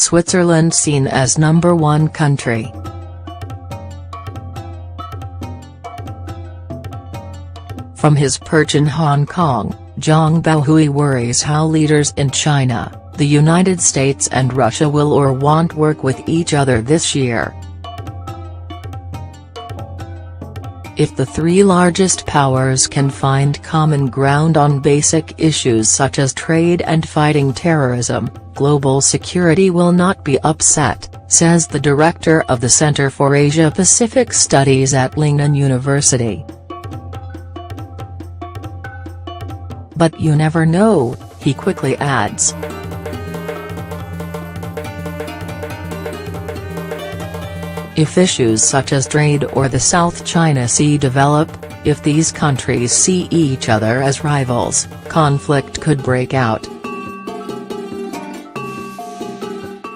Switzerland seen as #1 country. From his perch in Hong Kong, Zhang Baohui worries how leaders in China, the United States and Russia will or won't work with each other this year. If the three largest powers can find common ground on basic issues such as trade and fighting terrorism, global security will not be upset, says the director of the Center for Asia-Pacific Studies at Lingnan University. But you never know, he quickly adds. If issues such as trade or the South China Sea develop, if these countries see each other as rivals, conflict could break out.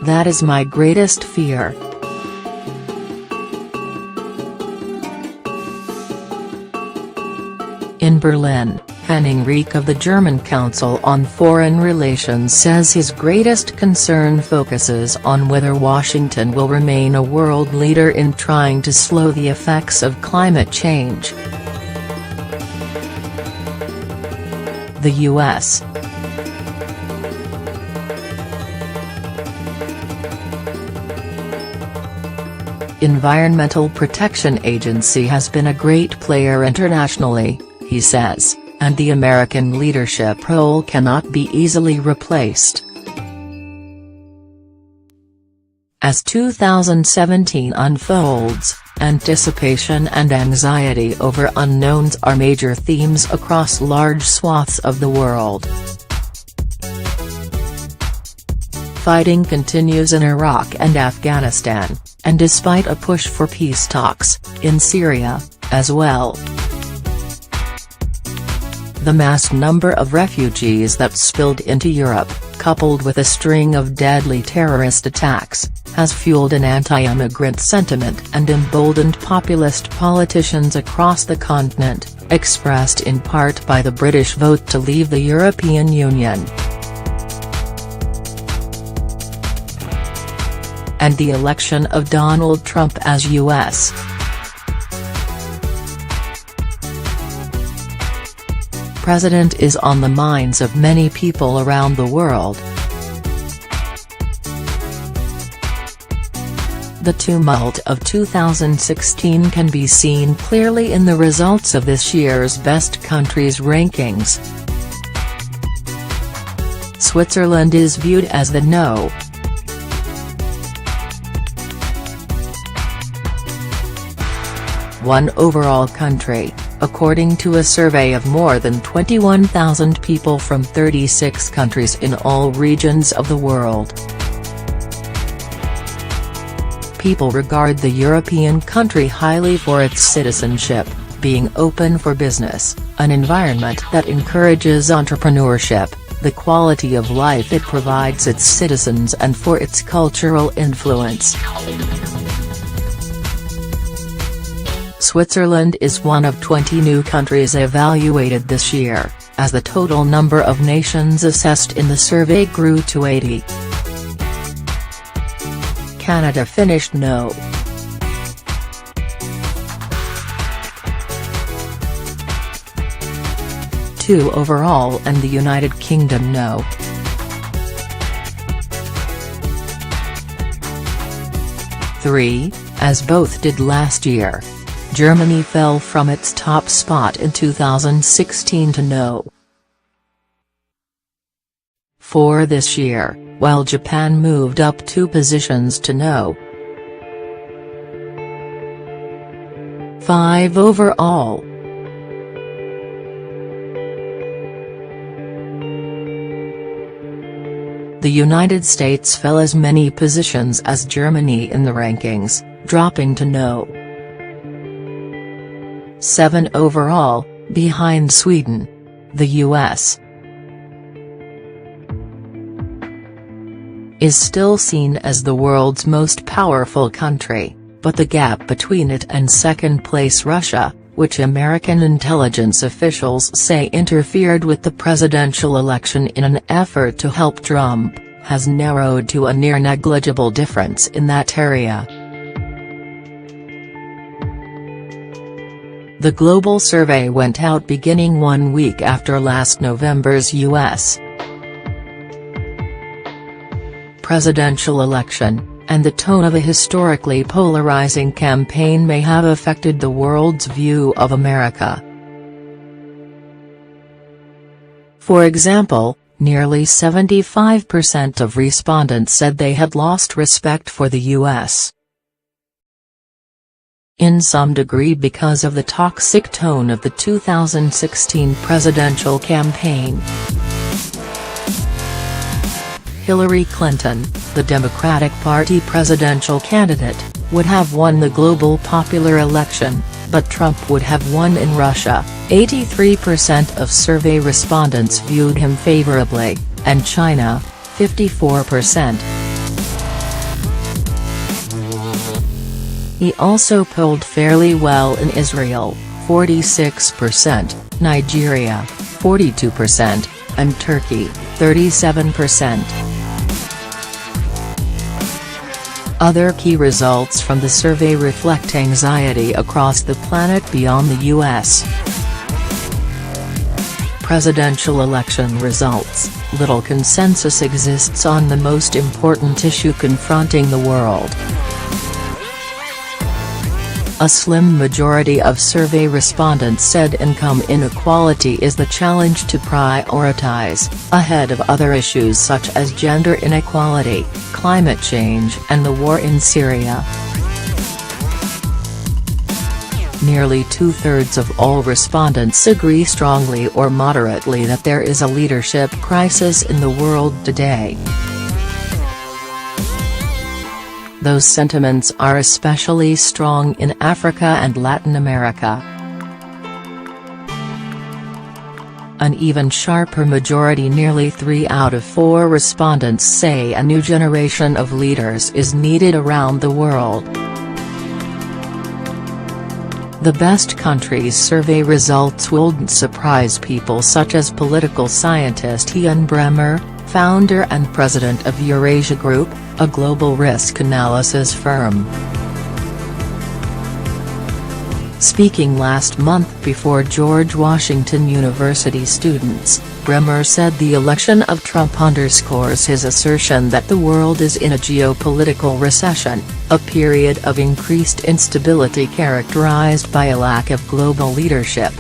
That is my greatest fear. In Berlin, Henning Rieck of the German Council on Foreign Relations says his greatest concern focuses on whether Washington will remain a world leader in trying to slow the effects of climate change. The U.S. Environmental Protection Agency has been a great player internationally, he says, and the American leadership role cannot be easily replaced. As 2017 unfolds, anticipation and anxiety over unknowns are major themes across large swaths of the world. Fighting continues in Iraq and Afghanistan, and despite a push for peace talks, in Syria, as well. The mass number of refugees that spilled into Europe, coupled with a string of deadly terrorist attacks, has fueled an anti-immigrant sentiment and emboldened populist politicians across the continent, expressed in part by the British vote to leave the European Union. And the election of Donald Trump as U.S. President is on the minds of many people around the world. The tumult of 2016 can be seen clearly in the results of this year's Best Countries rankings. Switzerland is viewed as the No. 1 overall country, according to a survey of more than 21,000 people from 36 countries in all regions of the world. People regard the European country highly for its citizenship, being open for business, an environment that encourages entrepreneurship, the quality of life it provides its citizens and for its cultural influence. Switzerland is one of 20 new countries evaluated this year, as the total number of nations assessed in the survey grew to 80. Canada finished No. 2 overall and the United Kingdom No. 3, as both did last year. Germany fell from its top spot in 2016 to No. 4 this year, while Japan moved up 2 positions to No. 5 overall. The United States fell as many positions as Germany in the rankings, dropping to No. 7 overall, behind Sweden. The U.S. is still seen as the world's most powerful country, but the gap between it and second-place Russia, which American intelligence officials say interfered with the presidential election in an effort to help Trump, has narrowed to a near negligible difference in that area. The global survey went out beginning 1 week after last November's U.S. presidential election, and the tone of a historically polarizing campaign may have affected the world's view of America. For example, nearly 75% of respondents said they had lost respect for the U.S. in some degree because of the toxic tone of the 2016 presidential campaign. Hillary Clinton, the Democratic Party presidential candidate, would have won the global popular election, but Trump would have won in Russia. 83% of survey respondents viewed him favorably, and China, 54%. He also polled fairly well in Israel, 46%, Nigeria, 42%, and Turkey, 37%. Other key results from the survey reflect anxiety across the planet beyond the U.S. presidential election results. Little consensus exists on the most important issue confronting the world. A slim majority of survey respondents said income inequality is the challenge to prioritize, ahead of other issues such as gender inequality, climate change and the war in Syria. Nearly two-thirds of all respondents agree strongly or moderately that there is a leadership crisis in the world today. Those sentiments are especially strong in Africa and Latin America. An even sharper majority, nearly 3 out of 4 respondents, say a new generation of leaders is needed around the world. The best countries survey results wouldn't surprise people such as political scientist Ian Bremmer, founder and president of Eurasia Group, a global risk analysis firm. Speaking last month before George Washington University students, Bremmer said the election of Trump underscores his assertion that the world is in a geopolitical recession, a period of increased instability characterized by a lack of global leadership.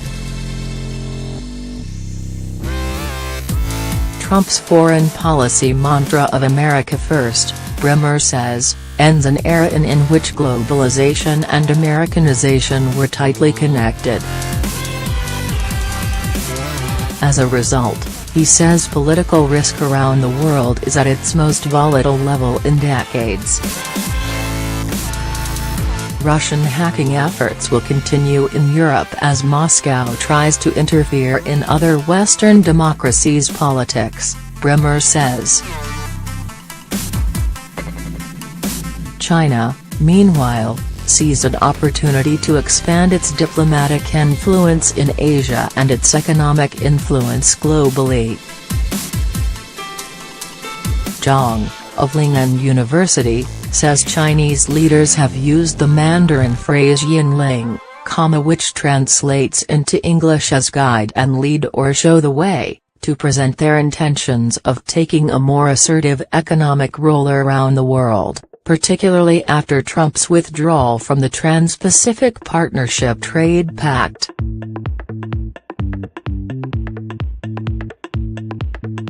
Trump's foreign policy mantra of America First, Bremmer says, ends an era in which globalization and Americanization were tightly connected. As a result, he says political risk around the world is at its most volatile level in decades. Russian hacking efforts will continue in Europe as Moscow tries to interfere in other Western democracies' politics, Bremmer says. China, meanwhile, seized an opportunity to expand its diplomatic influence in Asia and its economic influence globally. Zhang, of Lingnan University, says Chinese leaders have used the Mandarin phrase Yinling, which translates into English as guide and lead or show the way, to present their intentions of taking a more assertive economic role around the world, particularly after Trump's withdrawal from the Trans-Pacific Partnership Trade Pact.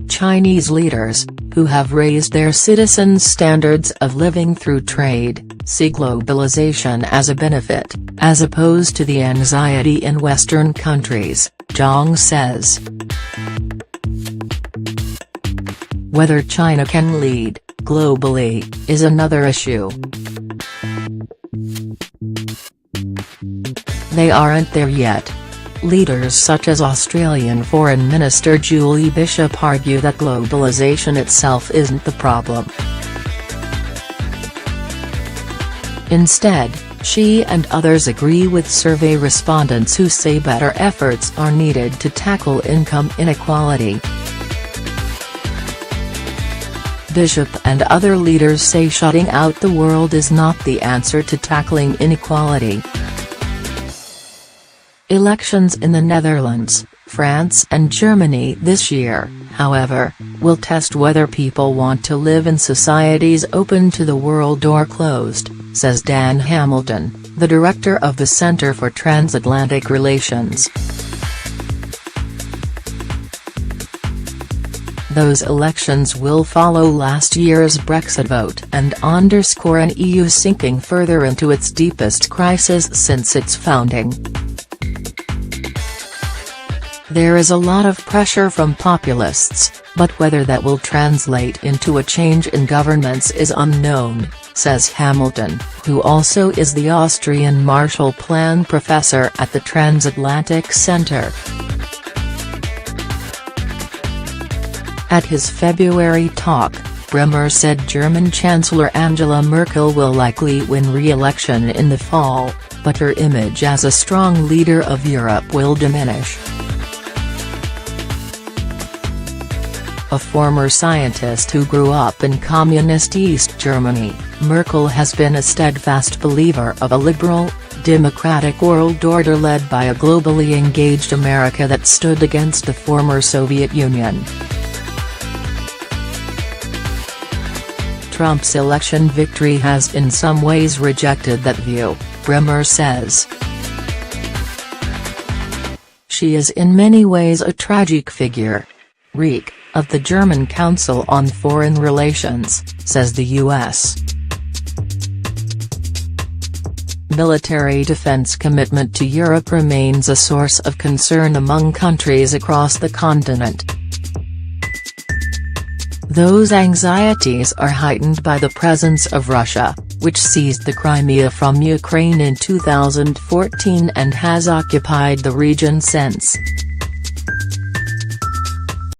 Chinese leaders, who have raised their citizens' standards of living through trade, see globalization as a benefit, as opposed to the anxiety in Western countries, Zhang says. Whether China can lead, globally, is another issue. They aren't there yet. Leaders such as Australian Foreign Minister Julie Bishop argue that globalization itself isn't the problem. Instead, she and others agree with survey respondents who say better efforts are needed to tackle income inequality. Bishop and other leaders say shutting out the world is not the answer to tackling inequality. Elections in the Netherlands, France and Germany this year, however, will test whether people want to live in societies open to the world or closed, says Dan Hamilton, the director of the Center for Transatlantic Relations. Those elections will follow last year's Brexit vote and underscore an EU sinking further into its deepest crisis since its founding. There is a lot of pressure from populists, but whether that will translate into a change in governments is unknown, says Hamilton, who also is the Austrian Marshall Plan professor at the Transatlantic Center. At his February talk, Bremer said German Chancellor Angela Merkel will likely win re-election in the fall, but her image as a strong leader of Europe will diminish. A former scientist who grew up in communist East Germany, Merkel has been a steadfast believer of a liberal, democratic world order led by a globally engaged America that stood against the former Soviet Union. Trump's election victory has in some ways rejected that view, Bremer says. She is in many ways a tragic figure. Reek, of the German Council on Foreign Relations, says the U.S. military defense commitment to Europe remains a source of concern among countries across the continent. Those anxieties are heightened by the presence of Russia, which seized the Crimea from Ukraine in 2014 and has occupied the region since.